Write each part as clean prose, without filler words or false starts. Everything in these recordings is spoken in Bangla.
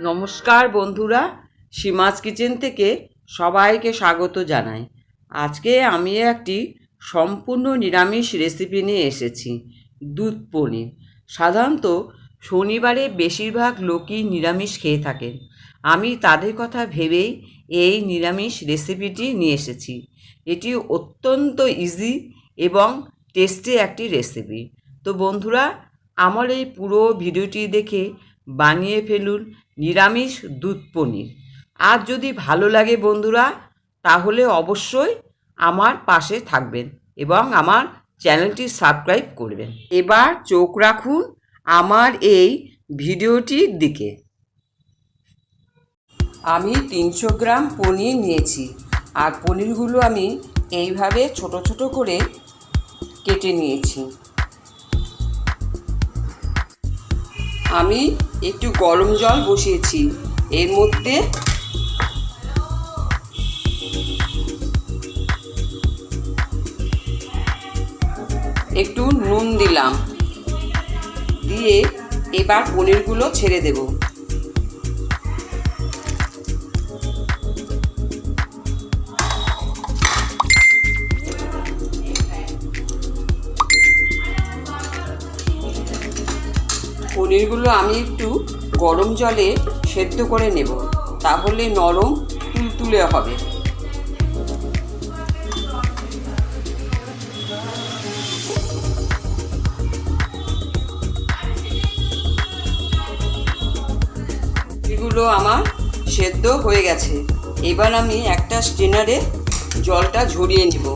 নমস্কার বন্ধুরা, সীমাস কিচেন থেকে সবাইকে স্বাগত জানাই। আজকে আমি একটি সম্পূর্ণ নিরামিষ রেসিপি নিয়ে এসেছি, দুধ পনির। সাধারণত শনিবারে বেশিরভাগ লোকই নিরামিষ খেয়ে থাকেন। আমি তাদের কথা ভেবেই এই নিরামিষ রেসিপিটি নিয়ে এসেছি। এটি অত্যন্ত ইজি এবং টেস্টি একটি রেসিপি। তো বন্ধুরা, আমার এই পুরো ভিডিওটি দেখে বানিয়ে ফেলুন নিরামিষ দুধ পনির। আর যদি ভালো লাগে বন্ধুরা, তাহলে অবশ্যই আমার পাশে থাকবেন এবং আমার চ্যানেলটি সাবস্ক্রাইব করবেন। এবার চোখ রাখুন আমার এই ভিডিওটির দিকে। আমি 300 গ্রাম পনির নিয়েছি, আর পনিরগুলো আমি এইভাবে ছোট ছোট করে কেটে নিয়েছি। আমি একটু গরম জল বসিয়েছি, এর মধ্যে একটু নুন দিলাম, দিয়ে এবার পনিরগুলো ছেড়ে দেব। পনিরগুলো আমি একটু গরম জলে সেদ্ধ করে নেব, তাহলে নরম তুলতুলে হবে। এগুলো আমার সেদ্ধ হয়ে গেছে। এবার আমি একটা স্ট্রেনারে জলটা ঝরিয়ে নেব।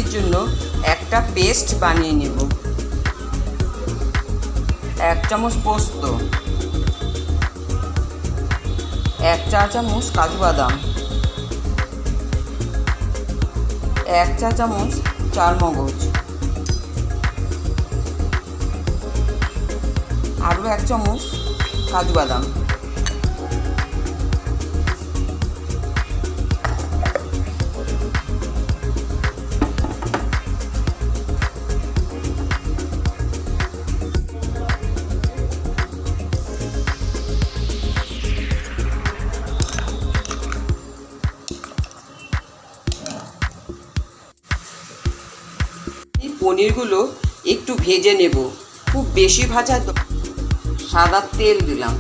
এর জন্য একটা পেস্ট বানিয়ে নেব। 1 চামচ পোস্ত, 1 চা চামচ কাজু বাদাম, 1 চা চামচ চারমগজ, আরও 1 চামচ কাজু বাদাম। পনিরগুলো একটু ভেজে নেব, খুব বেশি ভাজা। সাদা তেল দিলাম,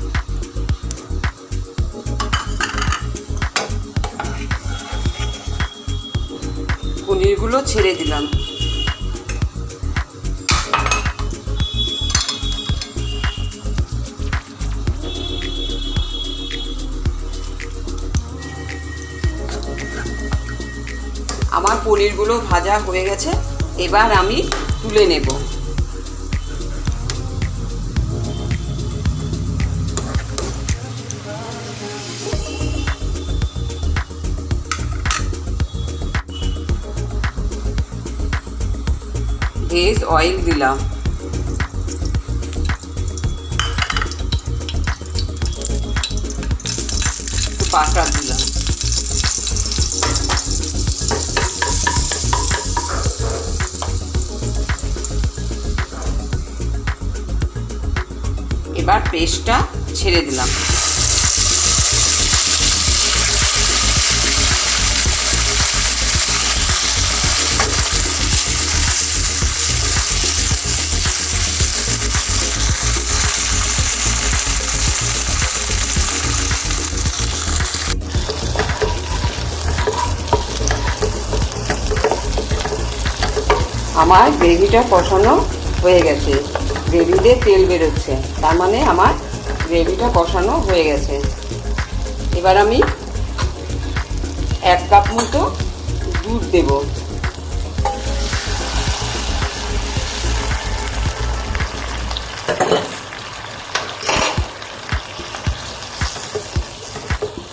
পনিরগুলো ছেড়ে দিলাম। আমার পনিরগুলো ভাজা হয়ে গেছে, এবার আমি তুলে নেব। ভেজ অয়েল দিলাম, বাটার দিলাম। এবার পেস্টটা ছেড়ে দিলাম। আমার গ্রেভিটা কষানো হয়ে গেছে, গ্রেভিতে তেল বেরোচ্ছে, তার মানে আমার গ্রেভিটা কষানো হয়ে গেছে। এবার আমি 1 কাপ মতো দুধ দেব।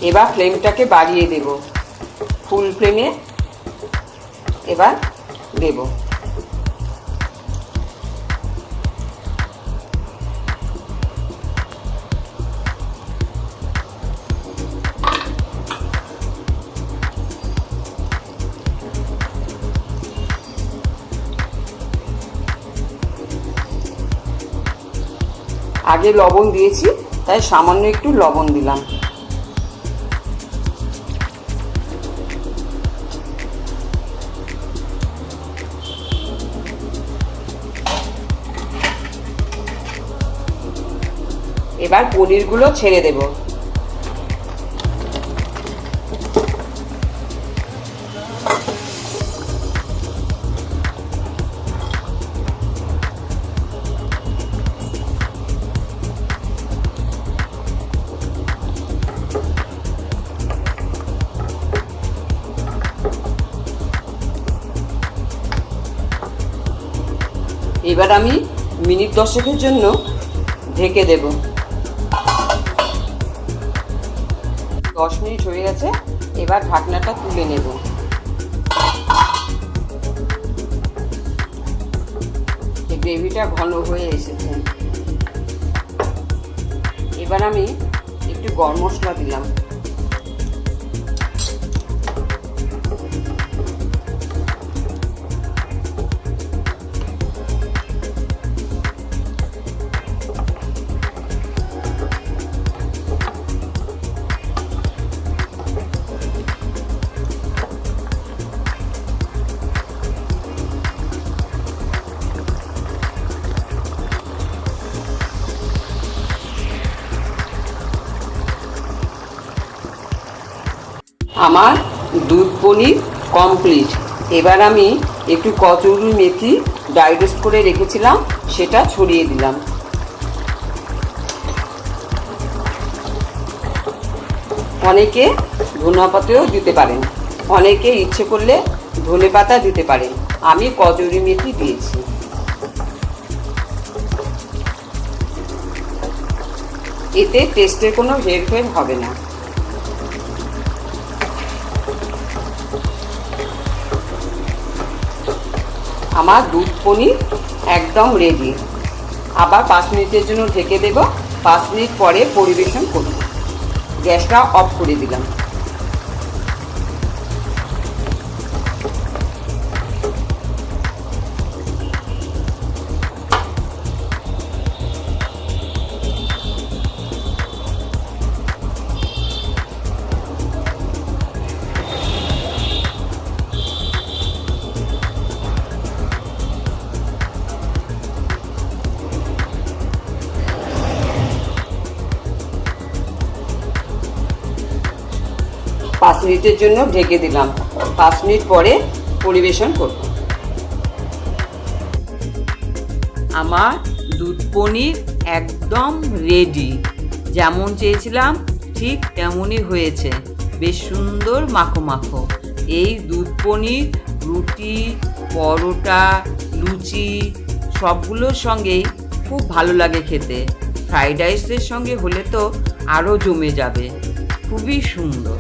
এবার ফ্লেমটাকে বাড়িয়ে দেব, ফুল ফ্লেমে এবার দেব। আগে লবণ দিয়েছি, তাই সামান্য একটু লবণ দিলাম। এবার পনিরগুলো ছেড়ে দেব। এবার আমি মিনিট 10-এর জন্য ঢেকে দেব। 10 মিনিট হয়ে গেছে, এবার ঢাকনাটা তুলে নেব। গ্রেভিটা ঘন হয়ে এসেছে। এবার আমি একটু গরম মশলা দিলাম। আমার দুধ পনির কমপ্লিট। এবার আমি একটু কসুরি মেথি ড্রাই রোস্ট করে রেখেছিলাম, সেটা ছড়িয়ে দিলাম। অনেকে ধনিয়া পাতাও দিতে পারেন, অনেকে ইচ্ছে করলে ধনে পাতা দিতে পারেন। আমি কসুরি মেথি দিয়েছি। এতে টেস্টের কোনো হেরফের হবে না। আমার দুধ পনির একদম রেডি। আবার 5 মিনিটের জন্য ঢেকে দেব। 5 মিনিট পরে পরিবেশন করব। গ্যাসটা অফ করে দিলাম। পাঁচ মিনিটের জন্য ঢেকে দিলাম। 5 মিনিট পরে পরিবেশন করব। আমার দুধ পনির একদম রেডি। যেমন চেয়েছিলাম ঠিক তেমনই হয়েছে, বেশ সুন্দর মাখো মাখো। এই দুধ পনির রুটি, পরোটা, লুচি সবগুলোর সঙ্গেই খুব ভালো লাগে খেতে। ফ্রাইড রাইসের সঙ্গে হলে তো আরও জমে যাবে। খুবই সুন্দর।